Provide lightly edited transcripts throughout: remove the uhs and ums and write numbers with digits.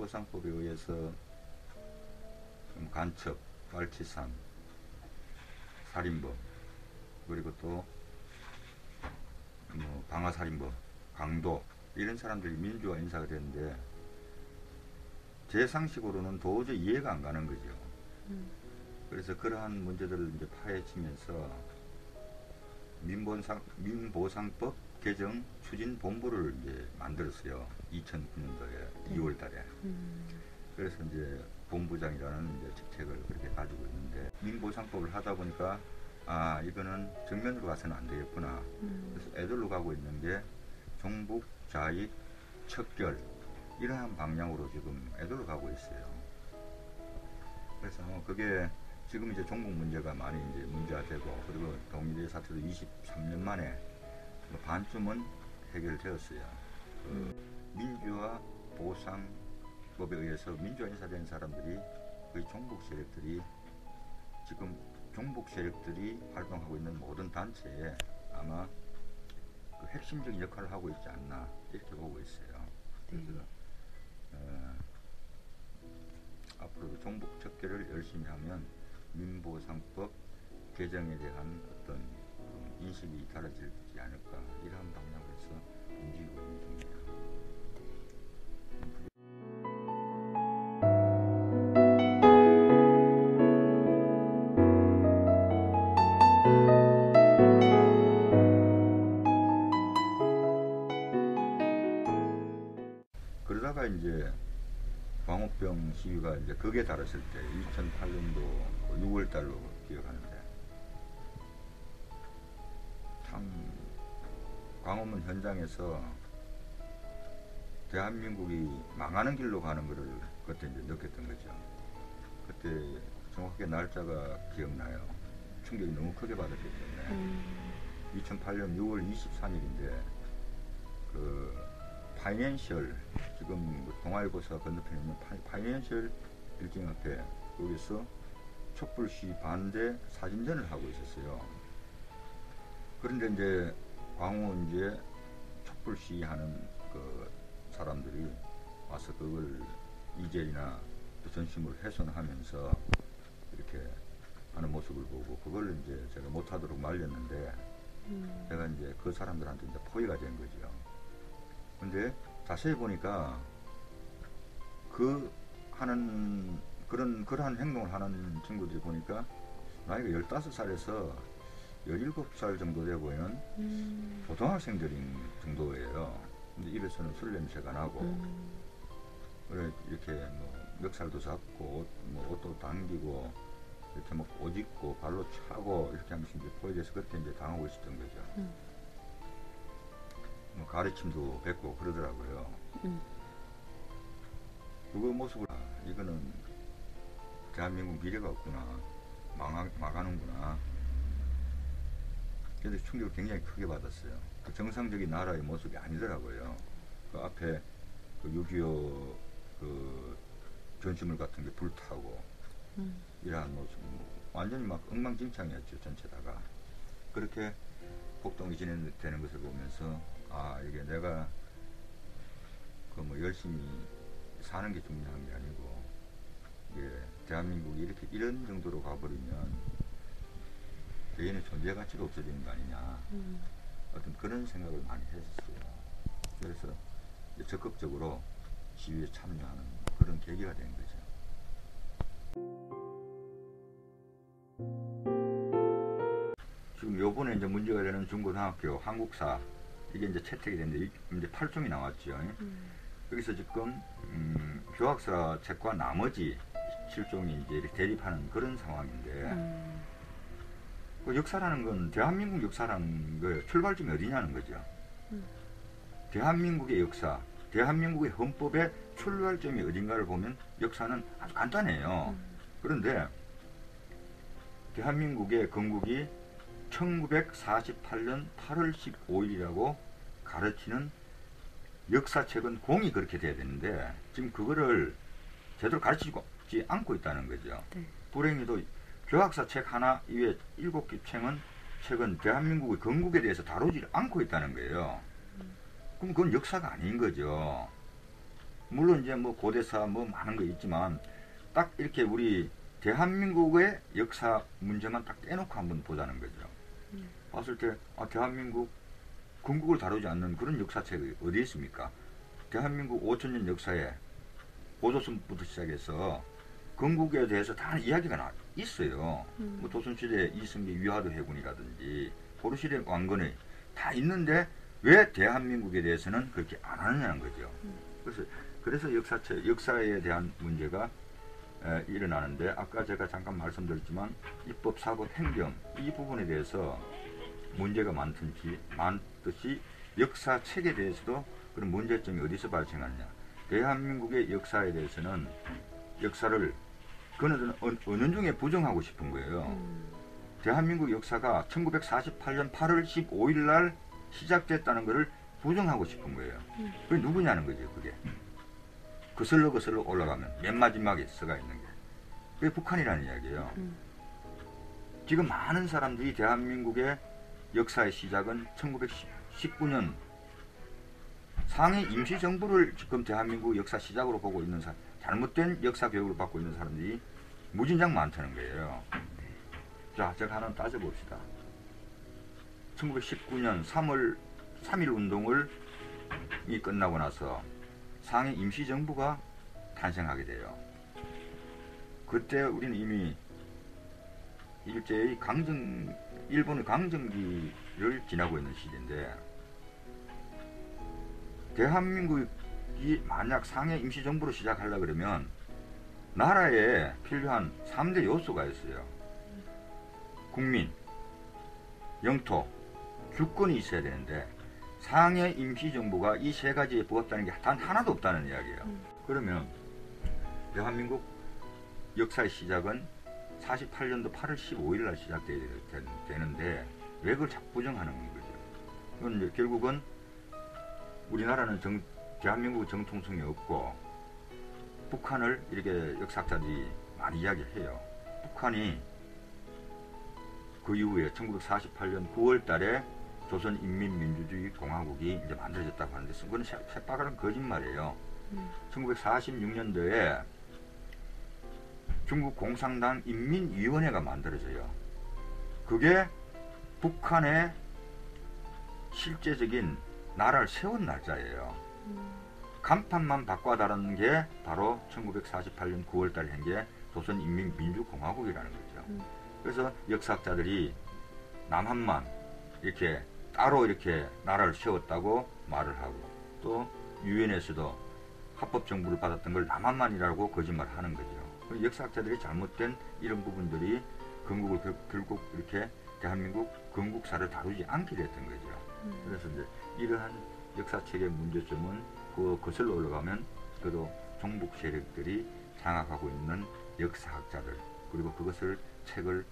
민보상법에 의해서 간첩, 빨치산, 살인범, 그리고 또 방화살인범, 강도, 이런 사람들이 민주화 인사가 되는데 제 상식으로는 도저히 이해가 안 가는 거죠. 그래서 그러한 문제들을 이제 파헤치면서 민보상법 개정 추진 본부를 이제 만들었어요. 2009년도에 2월 달에. 그래서 이제 본부장이라는 이제 직책을 그렇게 가지고 있는데, 민보상법을 하다 보니까 아, 이거는 정면으로 가서는 안 되겠구나. 그래서 애들로 가고 있는 게 종북, 좌익, 척결, 이러한 방향으로 지금 애들로 가고 있어요. 그래서 그게 지금 이제 종북 문제가 많이 이제 문제화되고, 그리고 동일의 사태도 23년 만에 반쯤은 해결되었어요. 민주화 보상법에 의해서 민주화 인사된 사람들이, 거의 종북 세력들이, 지금 종북 세력들이 활동하고 있는 모든 단체에 아마 그 핵심적인 역할을 하고 있지 않나, 이렇게 보고 있어요. 그래서 앞으로도 종북 척결을 열심히 하면 민보상법 개정에 대한 어떤 인식이 달라지지 않을까, 이러한 방향으로 해서 움직이고 있는 중이에요. 그러다가 이제 광우병 시위가 이제 극에 달했을 때 2008년도 6월 달로 기억하는데, 참 광화문 현장에서 대한민국이 망하는 길로 가는 것을 그때 이제 느꼈던 거죠. 그때 정확하게 날짜가 기억나요. 충격이 너무 크게 받았기 때문에 2008년 6월 23일인데 그 파이낸셜, 지금 동아일보사 건너편에 있는 파이낸셜 빌딩 앞에, 거기서 촛불 시위 반대 사진전을 하고 있었어요. 그런데 이제 광우 이제 촛불 시위하는 그 사람들이 와서 그걸 이젤이나 전시물을 훼손하면서 이렇게 하는 모습을 보고, 그걸 이제 제가 못하도록 말렸는데 제가 이제 그 사람들한테 이제 포위가 된 거죠. 근데 자세히 보니까 그 하는 그러한 행동을 하는 친구들이 보니까 나이가 15살에서 17살 정도 돼 보이는 고등학생들인 정도예요. 근데 입에서는 술 냄새가 나고, 그래 이렇게 뭐 멱살도 잡고 옷도 당기고, 이렇게 막 옷 입고 발로 차고 이렇게 하면서 이제 포위돼서 그렇게 이제 당하고 있었던 거죠. 뭐 가르침도 뱉고 그러더라고요. 그 모습을, 이거는 대한민국 미래가 없구나, 망하는구나. 그래서 충격을 굉장히 크게 받았어요. 그 정상적인 나라의 모습이 아니더라고요. 그 앞에 그 6.25 그 전시물 같은 게 불타고 이러한 모습, 완전히 막 엉망진창이었죠, 전체다가. 그렇게 폭동이 진행되는 것을 보면서 아, 이게 내가 그 뭐 열심히 사는 게 중요한 게 아니고, 이게 대한민국이 이렇게 이런 정도로 가버리면 개인의 존재 가치가 없어지는 거 아니냐, 어떤 그런 생각을 많이 했었어요. 그래서 적극적으로 시위에 참여하는 그런 계기가 된 거죠. 지금 요번에 이제 문제가 되는 중고등학교 한국사, 이게 이제 채택이 됐는데 이제 8종이 나왔죠. 여기서 지금 교학사 책과 나머지 7종이 이제 이렇게 대립하는 그런 상황인데, 그 역사라는 건 대한민국 역사라는 거예요. 출발점이 어디냐는 거죠. 대한민국의 역사, 대한민국의 헌법의 출발점이 어딘가를 보면 역사는 아주 간단해요. 그런데 대한민국의 건국이 1948년 8월 15일이라고 가르치는 역사책은 공이 그렇게 돼야 되는데, 지금 그거를 제대로 가르치지 않고 있다는 거죠. 불행히도 교학사 책 하나 이외에 7개 책은 대한민국의 건국에 대해서 다루지 않고 있다는 거예요. 그럼 그건 역사가 아닌 거죠. 물론 이제 뭐 고대사 뭐 많은 거 있지만 딱 이렇게 우리 대한민국의 역사 문제만 딱 떼놓고 한번 보자는 거죠. 봤을 때 대한민국 건국을 다루지 않는 그런 역사책이 어디 있습니까? 대한민국 5천년 역사에 고조선부터 시작해서 건국에 대해서 다 이야기가 있어요. 뭐 조선시대 이승기 위화도 해군이라든지 고려시대 왕건의 다 있는데 왜 대한민국에 대해서는 그렇게 안 하느냐는 거죠. 그래서 역사에 대한 문제가 일어나는데 아까 제가 잠깐 말씀드렸지만 입법, 사법, 행정 이 부분에 대해서 문제가 많듯이 역사책에 대해서도 그런 문제점이 어디서 발생하느냐. 대한민국의 역사에 대해서는 역사를 그는 은연중에 부정하고 싶은 거예요. 대한민국 역사가 1948년 8월 15일 날 시작됐다는 것을 부정하고 싶은 거예요. 그게 누구냐는 거죠. 그게 거슬러 올라가면 맨 마지막에 써가 있는 게 그게 북한이라는 이야기예요. 지금 많은 사람들이 대한민국의 역사의 시작은 1919년 상해 임시정부를 지금 대한민국 역사 시작으로 보고 있는 잘못된 역사 교육을 받고 있는 사람들이 무진장 많다는 거예요. 자, 제가 하나 따져봅시다. 1919년 3월 3.1 운동을 끝나고 나서 상해 임시정부가 탄생하게 돼요. 그때 우리는 이미 일제의 일본의 강점기를 지나고 있는 시기인데 대한민국이 만약 상해 임시정부로 시작하려고 그러면 나라에 필요한 3대 요소가 있어요. 국민, 영토, 주권이 있어야 되는데 상해 임시정부가 이 세 가지에 부합다는 게 단 하나도 없다는 이야기예요. 그러면 대한민국 역사의 시작은 48년도 8월 15일 날 시작되는데 왜 그걸 자꾸 부정하는 거죠? 그건 이제 결국은 우리나라는 대한민국 정통성이 없고 북한을 이렇게 역사학자들이 많이 이야기해요. 북한이 그 이후에 1948년 9월 달에 조선인민민주주의 공화국이 이제 만들어졌다고 하는데 그건 새빨간 거짓말이에요. 1946년도에 중국 공산당 인민위원회가 만들어져요. 그게 북한의 실제적인 나라를 세운 날짜예요. 간판만 바꿔달라는 게 바로 1948년 9월달 한 게 조선인민민주공화국이라는 거죠. 그래서 역사학자들이 남한만 이렇게 따로 이렇게 나라를 세웠다고 말을 하고 또 유엔에서도 합법정부를 받았던 걸 남한만이라고 거짓말을 하는 거죠. 역사학자들이 잘못된 이런 부분들이 건국을 결국 이렇게 대한민국 건국사를 다루지 않게 됐던 거죠. 그래서 이제 이러한 역사책의 문제점은 거슬러 올라가면 그래도 종북 세력들이 장악하고 있는 역사학자들 그리고 책을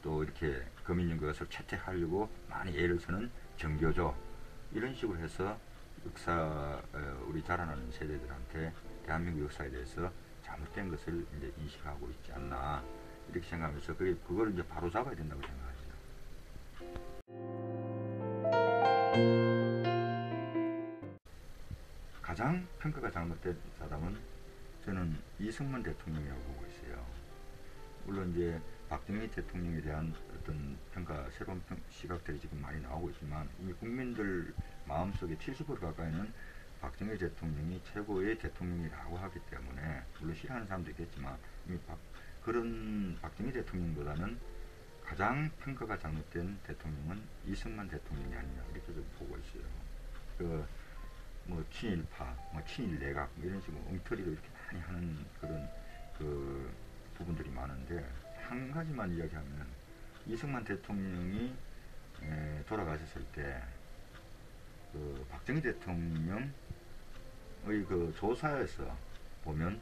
또 이렇게 거민연 그것을 채택하려고 많이 애를 쓰는 정교조 이런 식으로 해서 우리 자라나는 세대들한테 대한민국 역사에 대해서 잘못된 것을 이제 인식하고 있지 않나 이렇게 생각하면서 그걸 이제 바로 잡아야 된다고 생각하죠. 가장 평가가 잘못된 사람은 저는 이승만 대통령이라고 보고 있어요. 물론 이제 박정희 대통령에 대한 어떤 새로운 시각들이 지금 많이 나오고 있지만 이미 국민들 마음속에 70% 가까이는 박정희 대통령이 최고의 대통령이라고 하기 때문에 물론 싫어하는 사람도 있겠지만 이미 그런 박정희 대통령보다는 가장 평가가 잘못된 대통령은 이승만 대통령이 아니냐 이렇게 좀 보고 있어요. 뭐 친일파, 친일 내각 이런 식으로 엉터리로 이렇게 많이 하는 그런 부분들이 많은데 한 가지만 이야기하면 이승만 대통령이 돌아가셨을 때 박정희 대통령의 조사에서 보면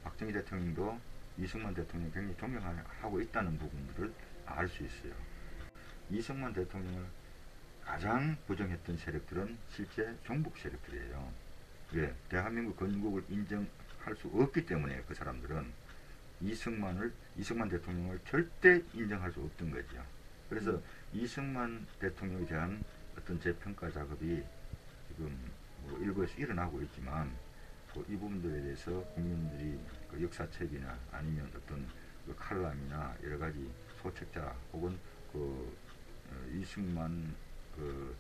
박정희 대통령도 이승만 대통령 굉장히 존경하고 있다는 부분들을 알 수 있어요. 이승만 대통령을 가장 부정했던 세력들은 실제 종북 세력들이에요. 왜? 대한민국 건국을 인정할 수 없기 때문에 그 사람들은 이승만 대통령을 절대 인정할 수 없던 거죠. 그래서 이승만 대통령에 대한 어떤 재평가 작업이 지금 일부에서 일어나고 있지만 이 부분들에 대해서 국민들이 그 역사책이나 아니면 어떤 그 칼럼이나 여러 가지 소책자 혹은 그 이승만 그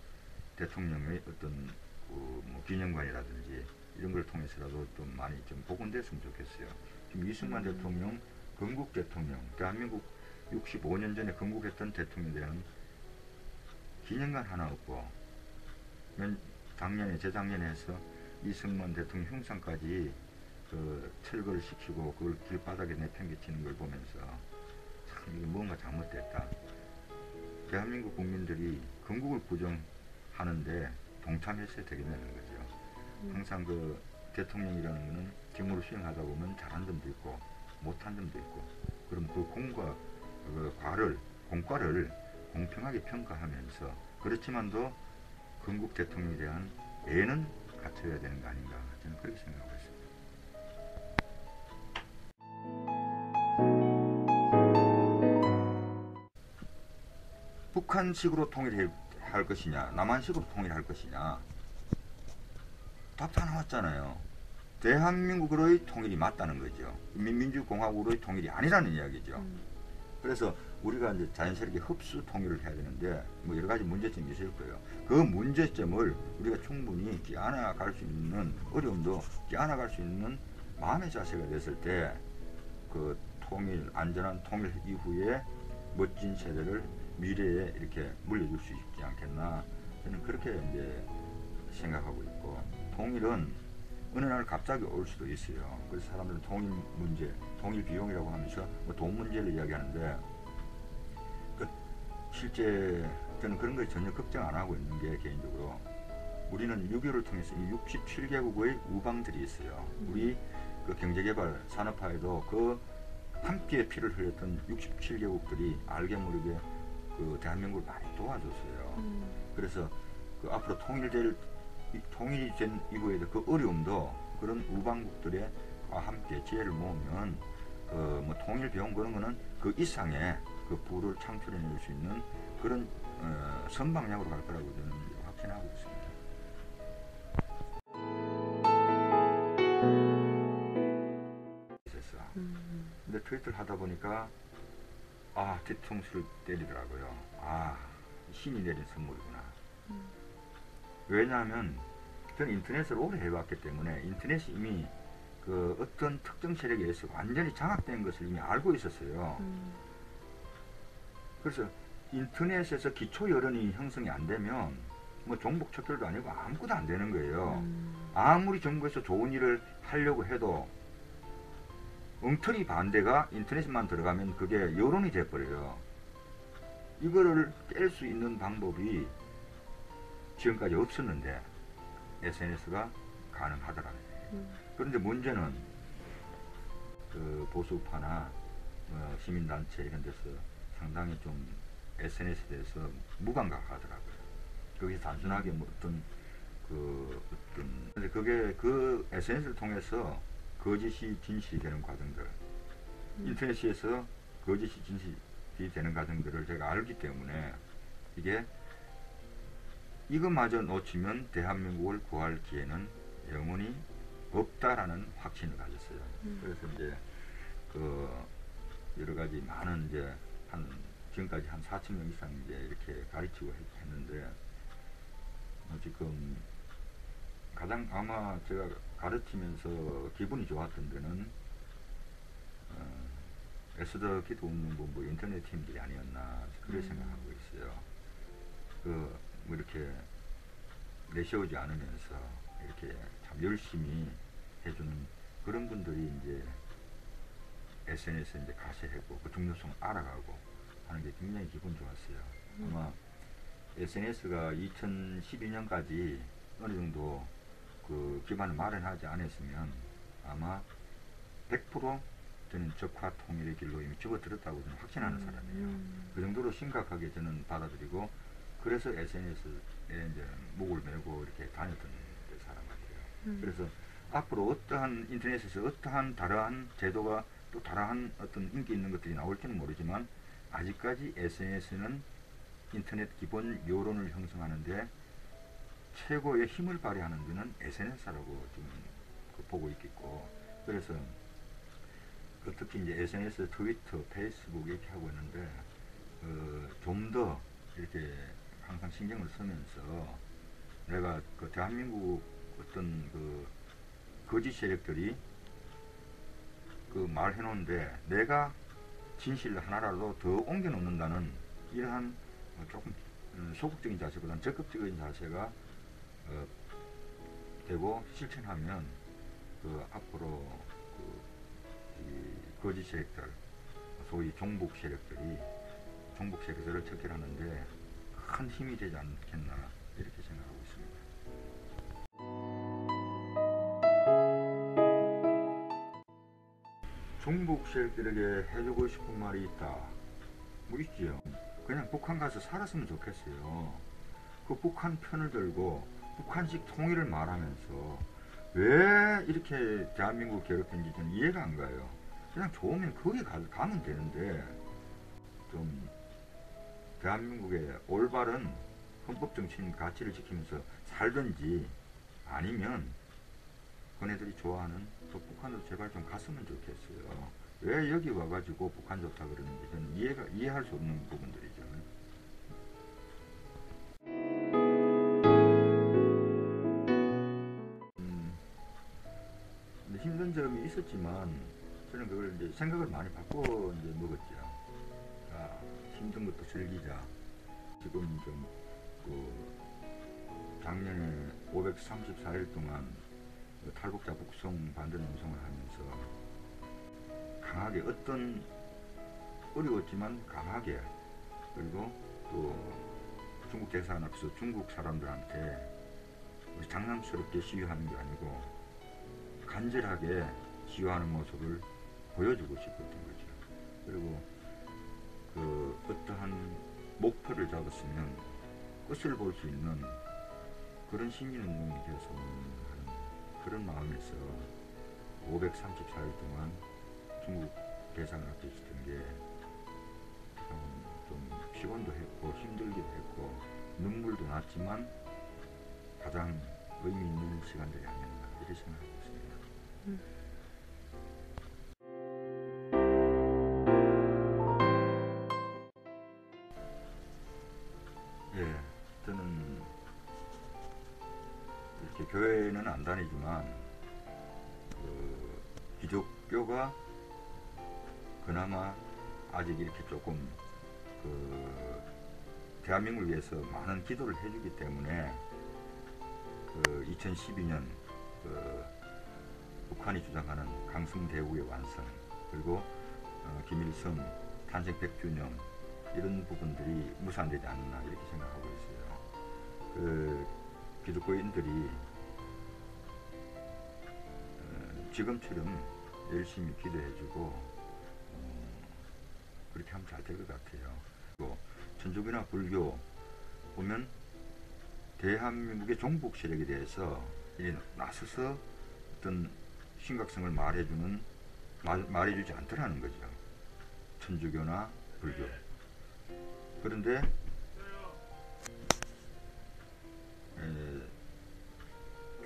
대통령의 어떤 뭐 기념관이라든지 이런 걸 통해서라도 좀 많이 좀 복원됐으면 좋겠어요. 지금 이승만 대통령, 건국 대통령, 대한민국 65년 전에 건국했던 대통령에 대한 기념관 하나 없고, 작년에, 재작년에 해서 이승만 대통령 흉상까지 그 철거를 시키고 그걸 길바닥에 내팽개치는 걸 보면서 참 이게 뭔가 잘못됐다. 대한민국 국민들이 건국을 부정하는데 동참했어야 되겠다는 거죠. 항상 그 대통령이라는 거는 직무를 수행하다 보면 잘한 점도 있고 못한 점도 있고, 그럼 그 공과 그 공과를 공평하게 평가하면서, 그렇지만도 건국 대통령에 대한 애는 갖춰야 되는 거 아닌가, 저는 그렇게 생각하고 있습니다. 북한식으로 통일할 것이냐, 남한식으로 통일할 것이냐, 답 다 나왔잖아요. 대한민국으로의 통일이 맞다는 거죠. 민주공화국으로의 통일이 아니라는 이야기죠. 그래서 우리가 이제 자연스럽게 흡수 통일을 해야 되는데 뭐 여러 가지 문제점이 있을 거예요. 그 문제점을 우리가 충분히 끼안아갈 수 있는, 어려움도 끼안아갈 수 있는 마음의 자세가 됐을 때 그 통일, 안전한 통일 이후에 멋진 세대를 미래에 이렇게 물려줄 수 있지 않겠나, 저는 그렇게 이제 생각하고 있고, 통일은 어느 날 갑자기 올 수도 있어요. 그래서 사람들은 통일 문제, 통일 비용이라고 하면서 뭐 돈 문제를 이야기하는데, 실제 저는 그런 걸 전혀 걱정 안 하고 있는 게, 개인적으로 우리는 6.25를 통해서 이 67개국의 우방들이 있어요. 우리 그 경제개발 산업화에도 그 함께 피를 흘렸던 67개국들이 알게 모르게 그 대한민국을 많이 도와줬어요. 그래서 그 앞으로 통일이 된 이후에도 그 어려움도 그런 우방국들과 함께 지혜를 모으면 뭐 통일 비용 그런 거는 그 이상의 그 부를 창출해낼 수 있는 그런 선방향으로 갈 거라고 저는 확신하고 있습니다. 근데 트위터를 하다 보니까 뒤통수를 때리더라고요. 신이 내린 선물이구나. 왜냐하면 저는 인터넷을 오래 해왔기 때문에 인터넷이 이미 그 어떤 특정 세력에 의해서 완전히 장악된 것을 이미 알고 있었어요. 그래서 인터넷에서 기초 여론이 형성이 안 되면 뭐 종북 척결도 아니고 아무것도 안 되는 거예요. 아무리 정부에서 좋은 일을 하려고 해도 엉터리 반대가 인터넷만 들어가면 그게 여론이 돼버려요. 이거를 깰 수 있는 방법이 지금까지 없었는데 SNS가 가능하더라고요. 그런데 문제는 그 보수파나 시민단체 이런 데서 상당히 좀 SNS에 대해서 무감각하더라고요. 거기서 단순하게 뭐 근데 그게 그 SNS를 통해서 거짓이 진실이 되는 과정들, 인터넷에서 거짓이 진실이 되는 과정들을 제가 알기 때문에 이것마저 놓치면 대한민국을 구할 기회는 영원히 없다라는 확신을 가졌어요. 그래서 이제 그 여러 가지 많은 이제 지금까지 한 4,000명 이상 이제 이렇게 가르치고 했는데, 지금 가장 아마 제가 가르치면서 기분이 좋았던 데는 에스더 기도 운동본부 인터넷 팀들이 아니었나, 그렇게 생각하고 있어요. 뭐 이렇게 내세우지 않으면서 이렇게 참 열심히 해주는 그런 분들이 이제 SNS에 이제 가세하고 그 중요성을 알아가고 하는 게 굉장히 기분 좋았어요. 아마 SNS가 2012년까지 어느 정도 그 기반을 마련하지 않았으면 아마 100% 저는 적화 통일의 길로 이미 접어들었다고 저는 확신하는 사람이에요. 그 정도로 심각하게 저는 받아들이고, 그래서 SNS에 이제 목을 메고 이렇게 다녔던 사람 같아요. 그래서 앞으로 어떠한 인터넷에서 어떠한 다양한 제도가 또 다양한 어떤 인기 있는 것들이 나올지는 모르지만, 아직까지 SNS는 인터넷 기본 여론을 형성하는데 최고의 힘을 발휘하는 데는 SNS라고 좀 보고 있겠고. 그래서 특히 이제 SNS, 트위터, 페이스북 이렇게 하고 있는데 좀 더 이렇게 항상 신경을 쓰면서 내가 그 대한민국 어떤 그 거짓 세력들이 그 말해놓은데 내가 진실 하나라도 더 옮겨 놓는다는 이러한 조금 소극적인 자세보다는 적극적인 자세가 되고 실천하면 그 앞으로 이 거짓 세력들, 소위 종북 세력들을 척결하는데 큰 힘이 되지 않겠나 이렇게 생각하고 있습니다. 종북 세력들에게 해주고 싶은 말이 있다. 뭐 있지요. 그냥 북한 가서 살았으면 좋겠어요. 그 북한 편을 들고 북한식 통일을 말하면서 왜 이렇게 대한민국 괴롭힌지 저는 이해가 안 가요. 그냥 좋으면 거기 가면 되는데 좀 대한민국의 올바른 헌법정신 가치를 지키면서 살든지 아니면 그네들이 좋아하는 또 북한으로 제발 좀 갔으면 좋겠어요. 왜 여기 와가지고 북한 좋다 그러는지 저는 이해할 수 없는 부분들이죠. 힘든 점이 있었지만 저는 그걸 이제 생각을 많이 바꿔 이제 먹었죠. 자, 힘든 것도 즐기자. 지금 좀 작년에 534일 동안 탈북자 북송 반대 농성을 하면서 강하게 어떤 어려웠지만 강하게, 그리고 또 중국 대사관 앞에서 중국 사람들한테 장난스럽게 시위하는 게 아니고 간절하게 시위하는 모습을 보여주고 싶었던 거죠. 그리고 그 어떠한 목표를 잡았으면 끝을 볼 수 있는 그런 시민운동이 되었으면 하는 그런 마음에서 534일 동안 중국 대사관 앞에 있었던 게 좀 피곤도 했고 힘들기도 했고 눈물도 났지만 가장 의미 있는 시간들이 아니었나 이렇게 생각하고 있습니다. 예, 저는 이렇게 교회는 안 다니지만 기독교가 그나마 아직 이렇게 조금 대한민국을 위해서 많은 기도를 해주기 때문에 2012년 북한이 주장하는 강성대국의 완성, 그리고 김일성 탄생 100주년 이런 부분들이 무산되지 않나 이렇게 생각하고 있어요. 기독교인들이 지금처럼 열심히 기도해주고 그렇게 하면 잘 될 것 같아요. 그리고 천주교나 불교 보면 대한민국의 종북 세력에 대해서 나서서 어떤 심각성을 말해주지 않더라는 거죠. 천주교나 불교. 그런데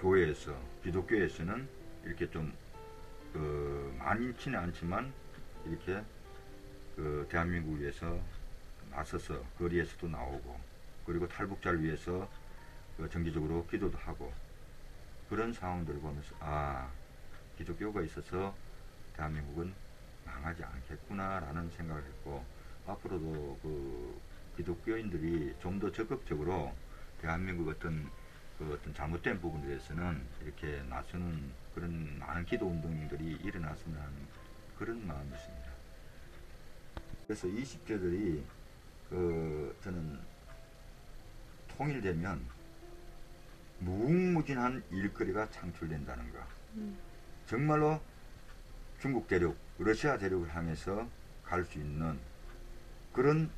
교회에서, 기독교에서는 이렇게 좀 많지는 않지만 이렇게 대한민국을 위해서 나서서 거리에서도 나오고, 그리고 탈북자를 위해서 정기적으로 기도도 하고, 그런 상황들을 보면서 기독교가 있어서 대한민국은 망하지 않겠구나 라는 생각을 했고, 앞으로도 기독교인들이 좀 더 적극적으로 대한민국 어떤 잘못된 부분에 대해서는 이렇게 나서는 그런 많은 기도 운동들이 일어났으면 하는 그런 마음이 있습니다. 그래서 20대들이 저는 통일되면 무궁무진한 일거리가 창출된다는 거. 정말로 중국 대륙, 러시아 대륙을 향해서 갈 수 있는 그런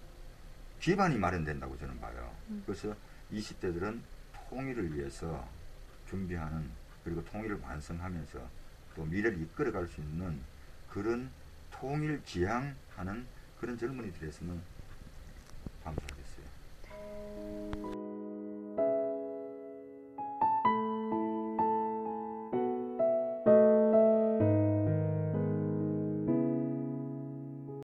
기반이 마련된다고 저는 봐요. 그래서 20대들은 통일을 위해서 준비하는, 그리고 통일을 완성하면서 또 미래를 이끌어갈 수 있는 그런 통일 지향하는 그런 젊은이들이었으면 감사합니다.